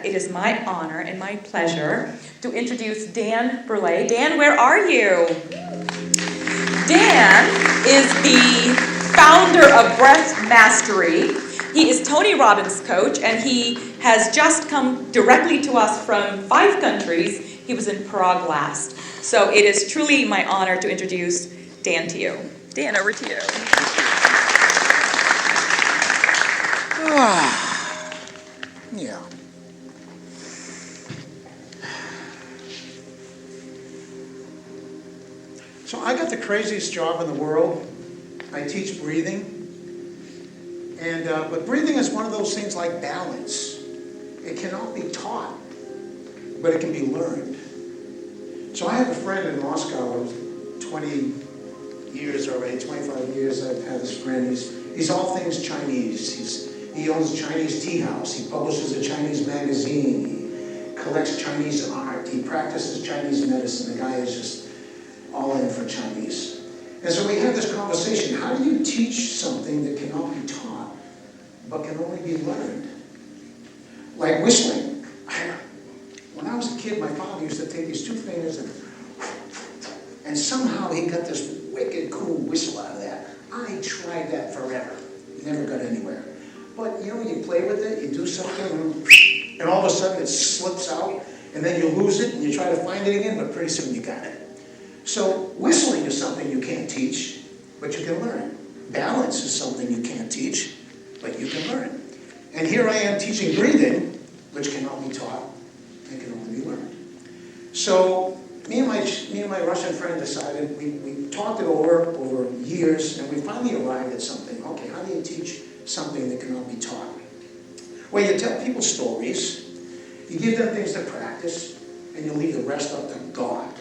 it is my honor and my pleasure to introduce Dan Brulé. Dan, where are you? Dan is the founder of Breath Mastery. He is Tony Robbins' coach, and he has just come directly to us from 5 countries. He was in Prague last. So it is truly my honor to introduce Dan to you. Dan, over to you. Yeah. So I got the craziest job in the world. I teach breathing. But breathing is one of those things like balance. It cannot be taught, but it can be learned. So I have a friend in Moscow, 20 years already, 25 years I've had this friend. He's all things Chinese. He owns a Chinese tea house. He publishes a Chinese magazine. He collects Chinese art. He practices Chinese medicine. The guy is just all in for Chinese. And so we had this conversation. How do you teach something that cannot be taught, but can only be learned? Like whistling. When I was a kid, my father used to take his 2 fingers and somehow he got this wicked cool whistle out of that. I tried that forever. Never got anywhere. But you play with it, you do something, and all of a sudden it slips out, and then you lose it, and you try to find it again, but pretty soon you got it. So whistling is something you can't teach, but you can learn. Balance is something you can't teach, but you can learn. And here I am teaching breathing, which cannot be taught, and can only be learned. So me and my Russian friend decided, we talked it over years, and we finally arrived at something. Okay, how do you teach something that cannot be taught? Well, you tell people stories, you give them things to practice, and you leave the rest up to God.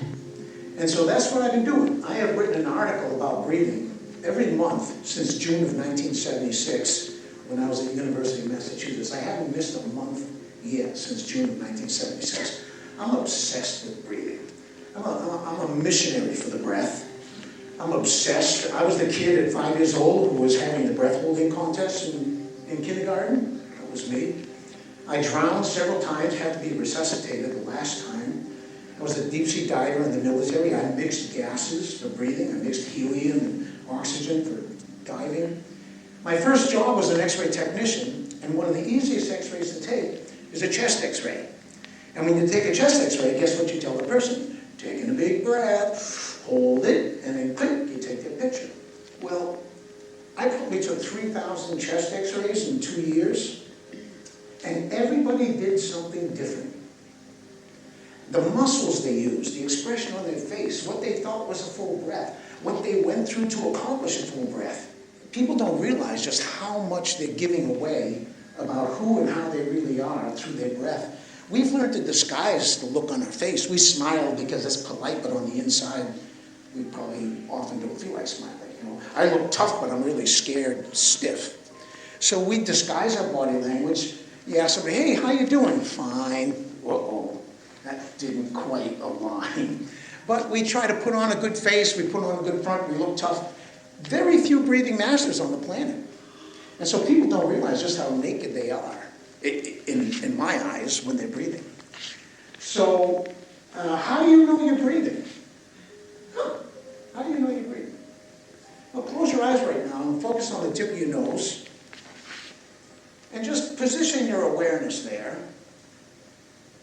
And so that's what I've been doing. I have written an article about breathing every month since June of 1976, when I was at the University of Massachusetts. I haven't missed a month yet since June of 1976. I'm obsessed with breathing. I'm a missionary for the breath. I'm obsessed. I was the kid at 5 years old who was having the breath holding contest in kindergarten. That was me. I drowned several times, had to be resuscitated the last time. I was a deep sea diver in the military. I mixed gases for breathing. I mixed helium and oxygen for diving. My first job was an x-ray technician, and one of the easiest x-rays to take is a chest x-ray. And when you take a chest x-ray, guess what you tell the person? Taking a big breath, hold it, and then click, you take their picture. Well, I probably took 3,000 chest x-rays in 2 years, and everybody did something different. The muscles they used, the expression on their face, what they thought was a full breath, what they went through to accomplish a full breath. People don't realize just how much they're giving away about who and how they really are through their breath. We've learned to disguise the look on our face. We smile because it's polite, but on the inside, we probably often don't feel like smiling. I look tough, but I'm really scared, stiff. So we disguise our body language. You ask somebody, hey, how you doing? Fine. Uh-oh, that didn't quite align. But we try to put on a good face. We put on a good front. We look tough. Very few breathing masters on the planet. And so people don't realize just how naked they are. In my eyes, when they're breathing. So, how do you know you're breathing? How do you know you're breathing? Well, close your eyes right now and focus on the tip of your nose. And just position your awareness there.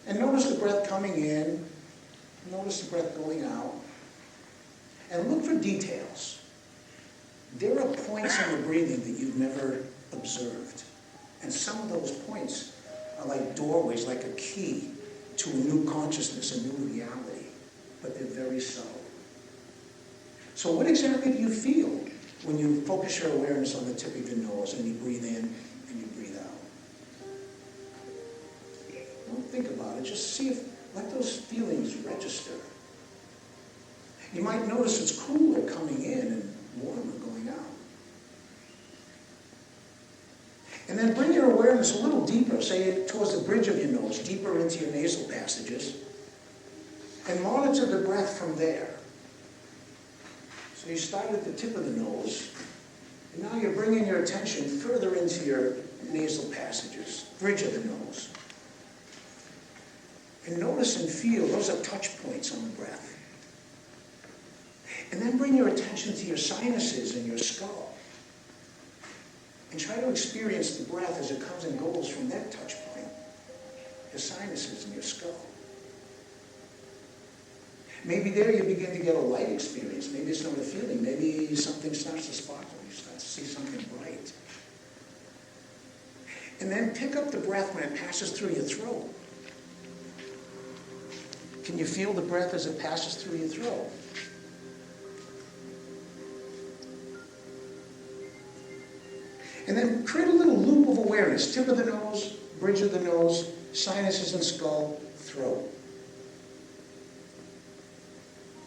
And notice the breath coming in. Notice the breath going out. And look for details. There are points in the breathing that you've never observed. And some of those points are like doorways, like a key to a new consciousness, a new reality. But they're very subtle. So what exactly do you feel when you focus your awareness on the tip of your nose and you breathe in and you breathe out? Don't think about it. Just see if, let those feelings register. You might notice it's cooler coming in and warmer going out. And then bring your awareness a little deeper, say towards the bridge of your nose, deeper into your nasal passages, and monitor the breath from there. So you start at the tip of the nose, and now you're bringing your attention further into your nasal passages, bridge of the nose. And notice and feel, those are touch points on the breath. And then bring your attention to your sinuses and your skull. And try to experience the breath as it comes and goes from that touch point. Your sinuses and your skull. Maybe there you begin to get a light experience. Maybe it's not a feeling. Maybe something starts to sparkle. You start to see something bright. And then pick up the breath when it passes through your throat. Can you feel the breath as it passes through your throat? And then create a little loop of awareness. Tip of the nose, bridge of the nose, sinuses and skull, throat.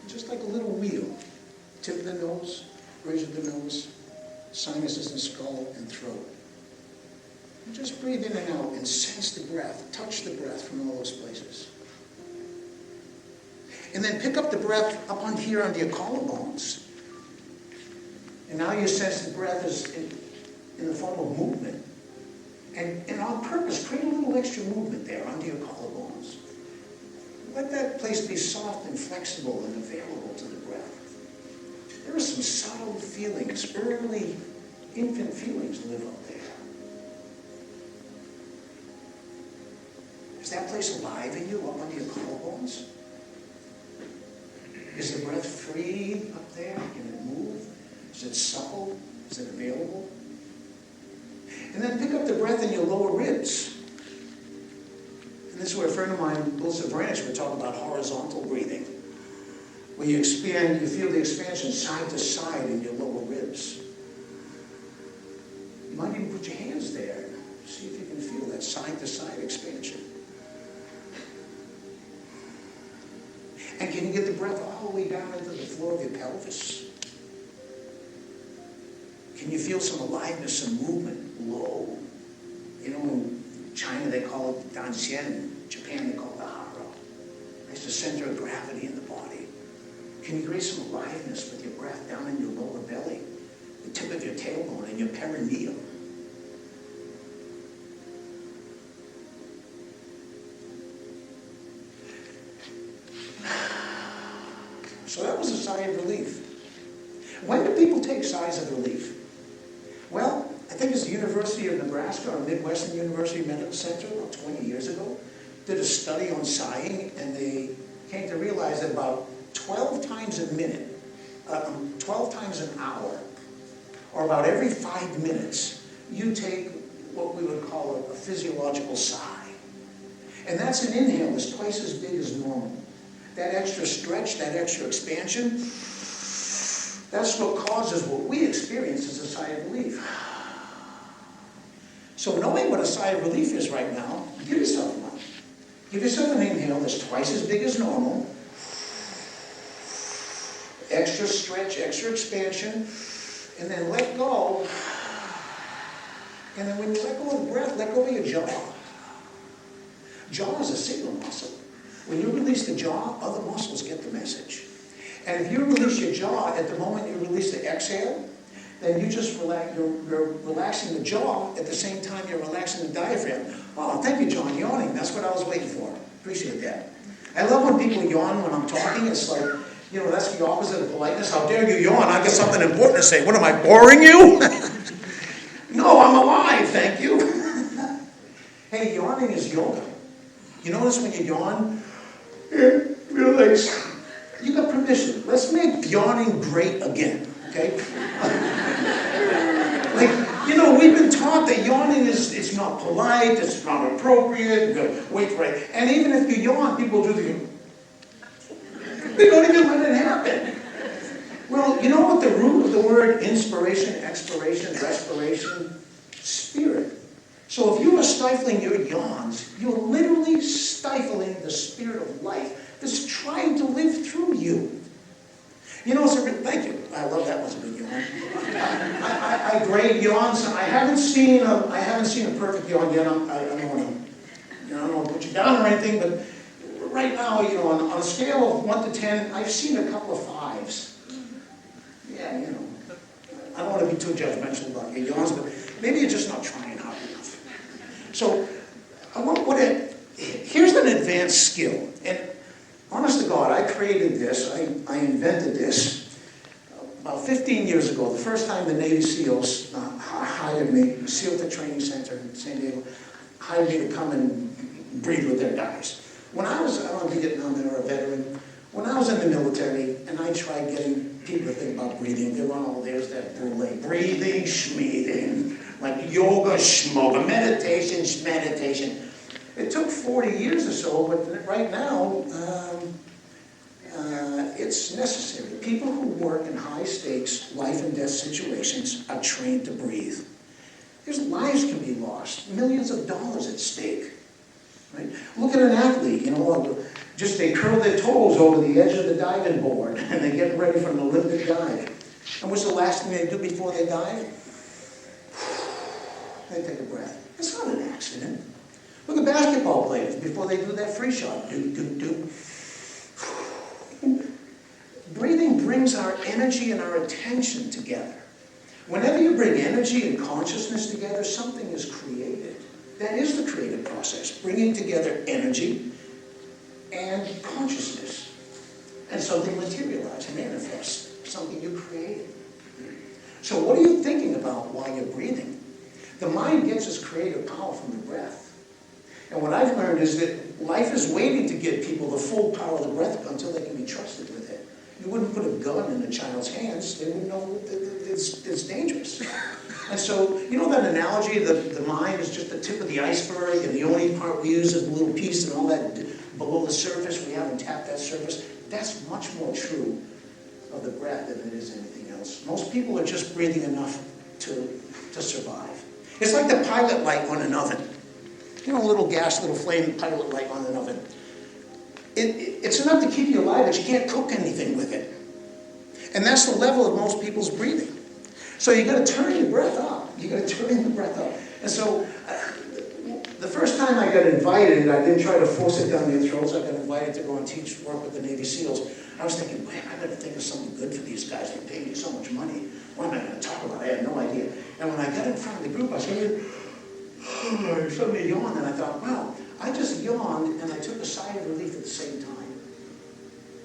Just like a little wheel. Tip of the nose, bridge of the nose, sinuses and skull and throat. And just breathe in and out and sense the breath. Touch the breath from all those places. And then pick up the breath up on here under your collarbones. And now you sense the breath is in the form of movement. And on purpose, create a little extra movement there under your collarbones. Let that place be soft and flexible and available to the breath. There are some subtle feelings, early infant feelings live up there. Is that place alive in you up under your collarbones? Is the breath free up there? Can it move? Is it supple? Is it available? And then pick up the breath in your lower ribs. And this is where a friend of mine, Melissa Branch, would talk about horizontal breathing. Where you expand, you feel the expansion side to side in your lower ribs. You might even put your hands there. See if you can feel that side to side expansion. And can you get the breath all the way down into the floor of your pelvis? Can you feel some aliveness and movement low? You know, in China they call it danxian. In Japan they call it the hara. It's the center of gravity in the body. Can you create some aliveness with your breath down in your lower belly, the tip of your tailbone and your perineum? So that was a sigh of relief. When do people take sighs of relief? Well, I think it's the University of Nebraska or Midwestern University Medical Center about 20 years ago did a study on sighing, and they came to realize that about 12 times a minute, 12 times an hour, or about every 5 minutes, you take what we would call a physiological sigh. And that's an inhale that's twice as big as normal. That extra stretch, that extra expansion, that's what causes what we experience as a sigh of relief. So knowing what a sigh of relief is right now, give yourself one. Give yourself an inhale that's twice as big as normal. Extra stretch, extra expansion, and then let go. And then when you let go of the breath, let go of your jaw. Jaw is a signal muscle. When you release the jaw, other muscles get the message. And if you release your jaw at the moment you release the exhale, then you just relax, you're relaxing the jaw at the same time you're relaxing the diaphragm. Oh, thank you, John. Yawning, that's what I was waiting for. Appreciate that. I love when people yawn when I'm talking. It's like, you know, that's the opposite of politeness. How dare you yawn? I got something important to say. What, am I boring you? No, I'm alive, thank you. Hey, yawning is yoga. You notice when you yawn, relax. You got permission. Let's make yawning great again, okay? Like, you know, we've been taught that yawning it's not polite, it's not appropriate, you gotta wait for it. And even if you yawn, people do they don't even let it happen. Well, you know what the root of the word inspiration, expiration, respiration? Spirit. So if you are stifling your yawns, you're literally stifling the spirit of life that's trying to live through you. You know, thank you. I love that was a good yawn. I grade yawns. I haven't seen a perfect yawn yet. I don't want to put you down or anything, but right now, you know, on a scale of 1 to 10, I've seen a couple of 5s. Yeah, you know, I don't want to be too judgmental about your yawns, but maybe you're just not trying hard enough. So, here's an advantage advanced skill. And honest to God, I created this, I invented this about 15 years ago. The first time the Navy SEALs hired me, SEAL Training Center in San Diego, hired me to come and breathe with their guys. When I was, I don't know if you get known or a veteran, when I was in the military and I tried getting people to think about breathing, they run all, there's that Brûlé, breathing, schmeathing, like yoga, schmoga, meditation. It took 40 years or so, but right now, it's necessary. People who work in high stakes, life and death situations are trained to breathe. There's lives can be lost, millions of dollars at stake. Right? Look at an athlete, you know, just they curl their toes over the edge of the diving board and they're getting ready for an Olympic dive. And what's the last thing they do before they dive? They take a breath. It's not an accident. Look at basketball players before they do that free shot. Do. Breathing brings our energy and our attention together. Whenever you bring energy and consciousness together, something is created. That is the creative process, bringing together energy and consciousness. And something materializes, manifests, something you created. So what are you thinking about while you're breathing? The mind gets its creative power from the breath. And what I've learned is that life is waiting to give people the full power of the breath until they can be trusted with it. You wouldn't put a gun in a child's hands, they wouldn't know it's dangerous. And so, you know that analogy, the mind is just the tip of the iceberg, and the only part we use is a little piece, and all that below the surface, we haven't tapped that surface. That's much more true of the breath than it is anything else. Most people are just breathing enough to survive. It's like the pilot light on an oven. You know, a little gas, little flame pilot light on an oven. It's enough to keep you alive, but you can't cook anything with it. And that's the level of most people's breathing. So you got to turn your breath up. You got to turn the breath up. And so the first time I got invited, I didn't try to force it down their throats. I got invited to go and teach work with the Navy SEALs. I was thinking, man, I got to think of something good for these guys. They pay me so much money. What am I going to talk about? I had no idea. And when I got in front of the group, I suddenly yawned, and I thought, wow, I just yawned, and I took a sigh of relief at the same time.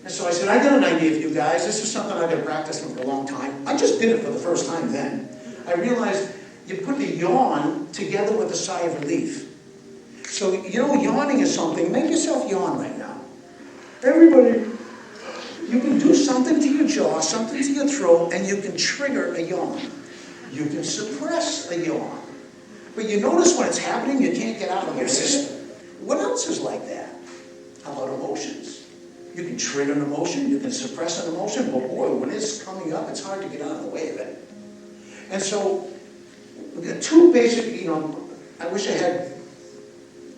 And so I said, I got an idea for you guys. This is something I've been practicing for a long time. I just did it for the first time then. I realized you put the yawn together with a sigh of relief. So, you know, yawning is something. Make yourself yawn right now. Everybody, you can do something to your jaw, something to your throat, and you can trigger a yawn. You can suppress a yawn. But you notice when it's happening, you can't get out of your system. What else is like that? How about emotions? You can trigger an emotion, you can suppress an emotion, but boy, when it's coming up, it's hard to get out of the way of it. And so, we've got two basic, you know, I wish I had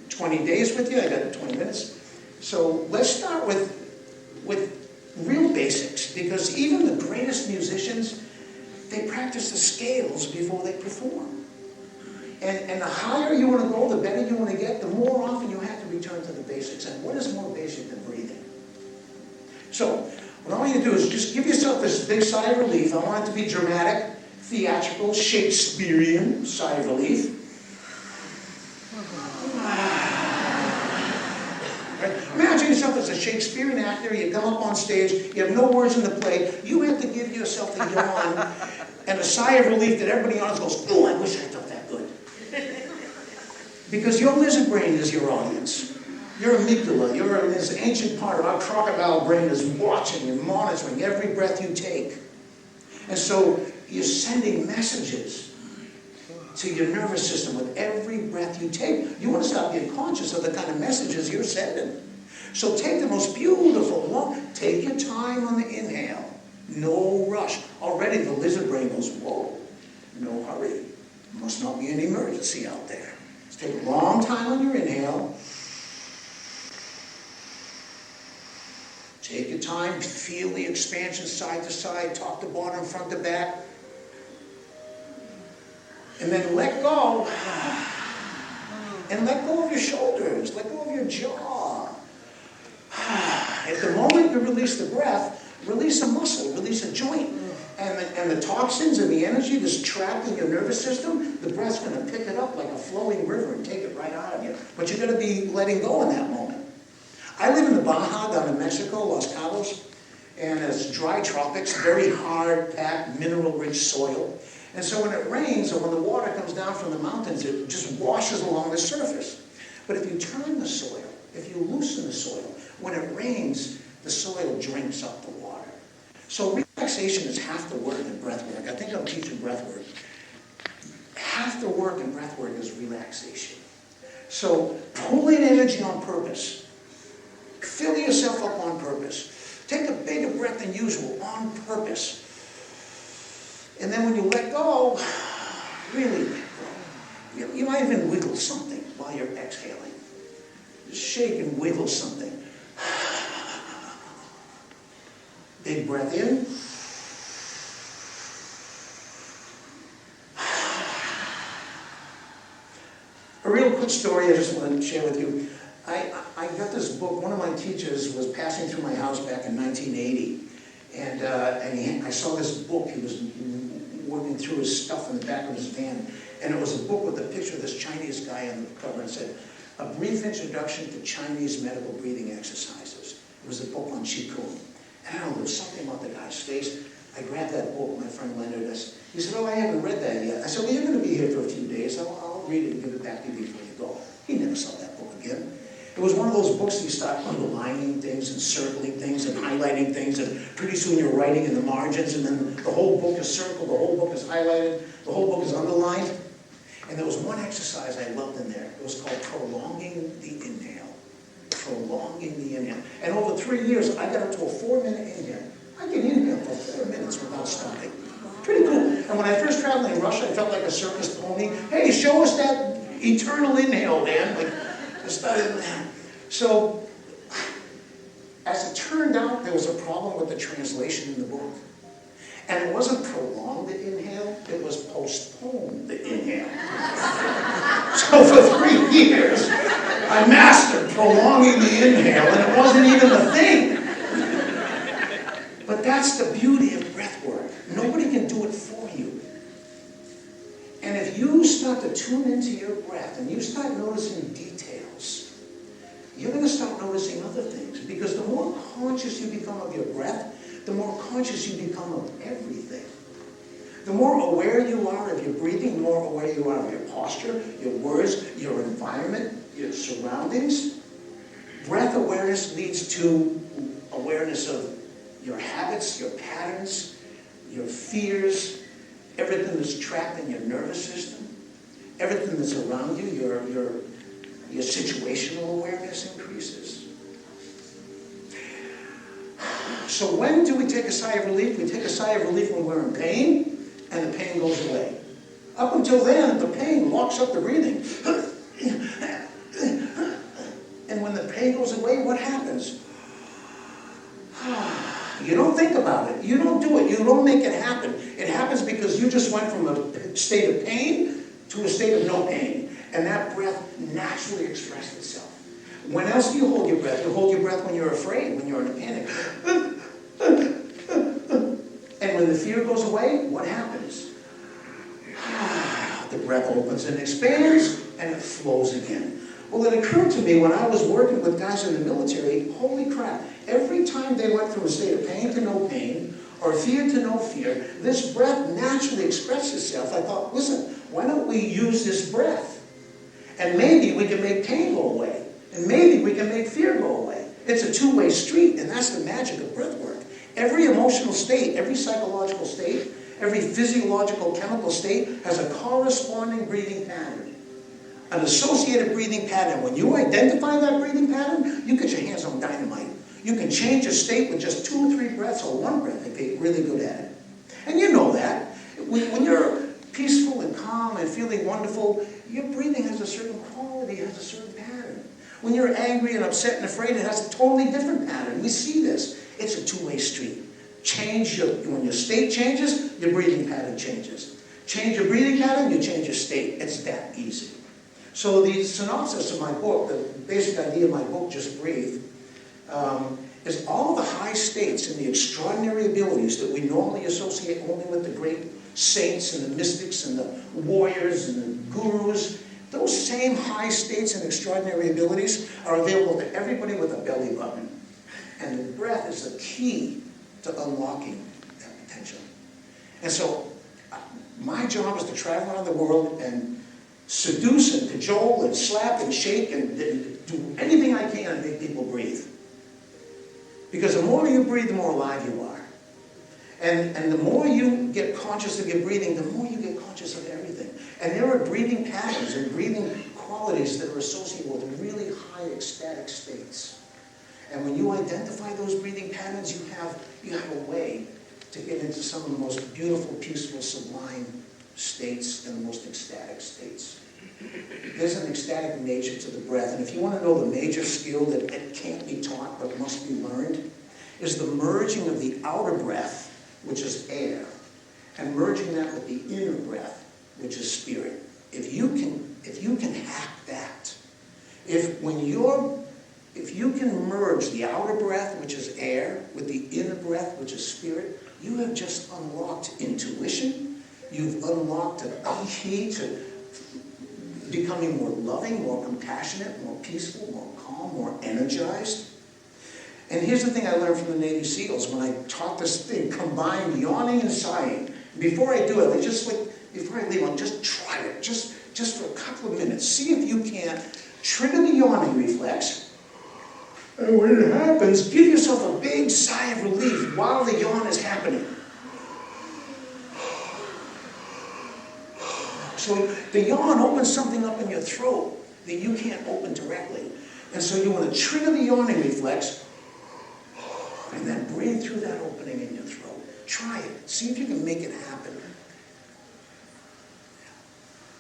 20 days with you, I got 20 minutes. So let's start with real basics, because even the greatest musicians, they practice the scales before they perform. And the higher you want to go, the better you want to get, the more often you have to return to the basics. And what is more basic than breathing? So, what I want you to do is just give yourself this big sigh of relief. I want it to be dramatic, theatrical, Shakespearean sigh of relief. Right? Imagine yourself as a Shakespearean actor, you come up on stage, you have no words in the play, you have to give yourself the yawn and a sigh of relief that everybody else goes, oh, I wish I felt that good. Because your lizard brain is your audience. Your amygdala, this ancient part of our crocodile brain is watching and monitoring every breath you take. And so you're sending messages to your nervous system with every breath you take. You want to stop being conscious of the kind of messages you're sending. So take the most beautiful one. Take your time on the inhale. No rush. Already the lizard brain goes, whoa, no hurry. Must not be an emergency out there. Take a long time on your inhale. Take your time, feel the expansion side to side, top to bottom, front to back. And then let go. And let go of your shoulders, let go of your jaw. At the moment you release the breath, release a muscle, release a joint. And the toxins and the energy that's trapped in your nervous system, the breath's going to pick it up like a flowing river and take it right out of you. But you're going to be letting go in that moment. I live in the Baja down in Mexico, Los Cabos, and it's dry tropics, very hard, packed, mineral-rich soil. And so when it rains or when the water comes down from the mountains, it just washes along the surface. But if you turn the soil, if you loosen the soil, when it rains, the soil drinks up the water. So relaxation is half the work in breath work. I think I'm teaching breath work. Half the work in breath work is relaxation. So pull in energy on purpose. Fill yourself up on purpose. Take a bigger breath than usual on purpose. And then when you let go, really let go. You might even wiggle something while you're exhaling. Just shake and wiggle something. Big breath in. A real quick story I just want to share with you. I got this book. One of my teachers was passing through my house back in 1980. And I saw this book. He was working through his stuff in the back of his van. And it was a book with a picture of this Chinese guy on the cover and said, "A Brief Introduction to Chinese Medical Breathing Exercises." It was a book on Qigong. And I don't know, there was something about the guy's face. I grabbed that book, my friend Leonard. He said, "Oh, I haven't read that yet." I said, "Well, you're going to be here for a few days. I'll read it and give it back to you before you go." He never saw that book again. It was one of those books that you start underlining things and circling things and highlighting things, and pretty soon you're writing in the margins, and then the whole book is circled, the whole book is highlighted, the whole book is underlined. And there was one exercise I loved in there. It was called prolonging the inhale. Prolonging the inhale. And over 3 years, I got up to a 4-minute inhale. I can inhale for 4 minutes without stopping. Pretty cool. And when I first traveled in Russia, I felt like a circus pony. Hey, show us that eternal inhale, man. Like, I started. So, as it turned out, there was a problem with the translation in the book. And it wasn't prolong the inhale, it was postpone the inhale. So for 3 years, I mastered prolonging the inhale, and it wasn't even a thing. But that's the beauty of breath work. Nobody can do it for you. And if you start to tune into your breath and you start noticing details, you're going to start noticing other things. Because the more conscious you become of your breath, the more conscious you become of everything. The more aware you are of your breathing, the more aware you are of your posture, your words, your environment, your surroundings. Breath awareness leads to awareness of your habits, your patterns, your fears, everything that's trapped in your nervous system, everything that's around you, your situational awareness increases. So when do we take a sigh of relief? We take a sigh of relief when we're in pain, and the pain goes away. Up until then, the pain locks up the breathing. And when the pain goes away, what happens? You don't think about it. You don't do it. You don't make it happen. It happens because you just went from a state of pain to a state of no pain. And that breath naturally expressed itself. When else do you hold your breath? You hold your breath when you're afraid, when you're in a panic. And when the fear goes away, what happens? The breath opens and expands, and it flows again. Well, it occurred to me when I was working with guys in the military, holy crap, every time they went from a state of pain to no pain, or fear to no fear, this breath naturally expressed itself. I thought, listen, why don't we use this breath? And maybe we can make pain go away. And maybe we can make fear go away. It's a two-way street, and that's the magic of breath work. Every emotional state, every psychological state, every physiological chemical state has a corresponding breathing pattern. An associated breathing pattern. When you identify that breathing pattern, you get your hands on dynamite. You can change your state with just 2 or 3 breaths or 1 breath if you're really good at it. And you know that. When you're peaceful and calm and feeling wonderful, your breathing has a certain quality, it has a certain pattern. When you're angry and upset and afraid, it has a totally different pattern. We see this. It's a two-way street. When your state changes, your breathing pattern changes. Change your breathing pattern, you change your state. It's that easy. So the synopsis of my book, the basic idea of my book, Just Breathe, is all of the high states and the extraordinary abilities that we normally associate only with the great saints and the mystics and the warriors and the gurus. Those those same high states and extraordinary abilities are available to everybody with a belly button. And the breath is the key to unlocking that potential. And so my job is to travel around the world and seduce and cajole and slap and shake and do anything I can to make people breathe. Because the more you breathe, the more alive you are. And the more you get conscious of your breathing, the more you get conscious of everything. And there are breathing patterns and breathing qualities that are associated with really high ecstatic states. And when you identify those breathing patterns, you have a way to get into some of the most beautiful, peaceful, sublime states and the most ecstatic states. There's an ecstatic nature to the breath. And if you want to know the major skill that it can't be taught but must be learned, is the merging of the outer breath, which is air, and merging that with the inner breath, which is spirit. If you can hack that, if you can merge the outer breath, which is air, with the inner breath, which is spirit, you have just unlocked intuition. You've unlocked a key to becoming more loving, more compassionate, more peaceful, more calm, more energized. And here's the thing I learned from the Navy SEALs when I taught this thing, combined yawning and sighing. Before I do it, before I leave, just try it, just for a couple of minutes. See if you can't trigger the yawning reflex. And when it happens, give yourself a big sigh of relief while the yawn is happening. So the yawn opens something up in your throat that you can't open directly. And so you want to trigger the yawning reflex and then breathe through that opening in your throat. Try it. See if you can make it happen.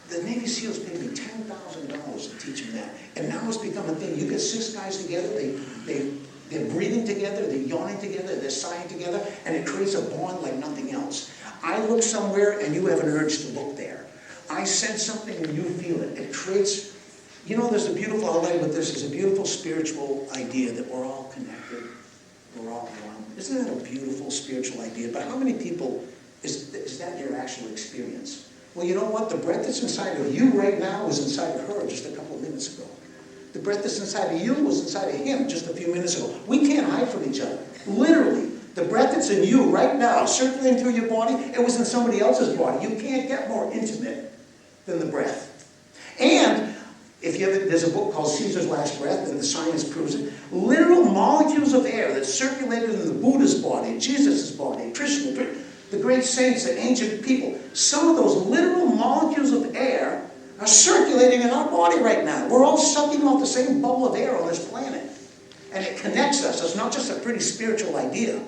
The Navy SEALs paid me $10,000 to teach me that. And now it's become a thing. You get 6 guys together, they're breathing together, they're yawning together, they're sighing together, and it creates a bond like nothing else. I look somewhere and you have an urge to look there. I sense something and you feel it. It creates, there's a beautiful, I'll end with this, there's a beautiful spiritual idea that we're all connected, we're all one. Isn't that a beautiful spiritual idea? But how many people, is that your actual experience? Well, you know what? The breath that's inside of you right now was inside of her just a couple of minutes ago. The breath that's inside of you was inside of him just a few minutes ago. We can't hide from each other. Literally, the breath that's in you right now, circulating through your body, it was in somebody else's body. You can't get more intimate than the breath. And there's a book called Caesar's Last Breath, and the science proves it. Literal molecules of air that circulated in the Buddha's body, Jesus' body, Krishna, the great saints, the ancient people. Some of those literal molecules of air are circulating in our body right now. We're all sucking off the same bubble of air on this planet. And it connects us. It's not just a pretty spiritual idea.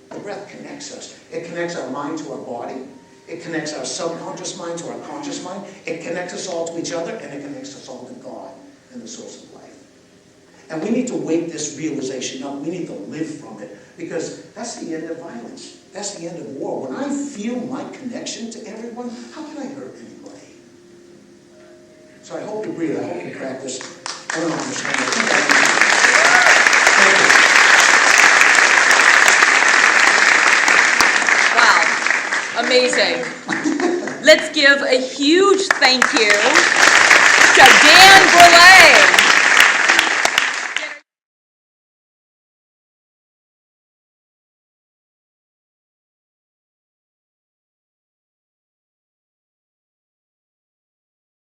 The breath connects us. It connects our mind to our body. It connects our subconscious mind to our conscious mind. It connects us all to each other, and it connects us all to God and the source of life. And we need to wake this realization up. We need to live from it, because that's the end of violence. That's the end of war. When I feel my connection to everyone, how can I hurt anybody? So I hope you breathe. I hope you practice. I don't know how much time I think. Wow, amazing. Let's give a huge thank you to Dan Brulé.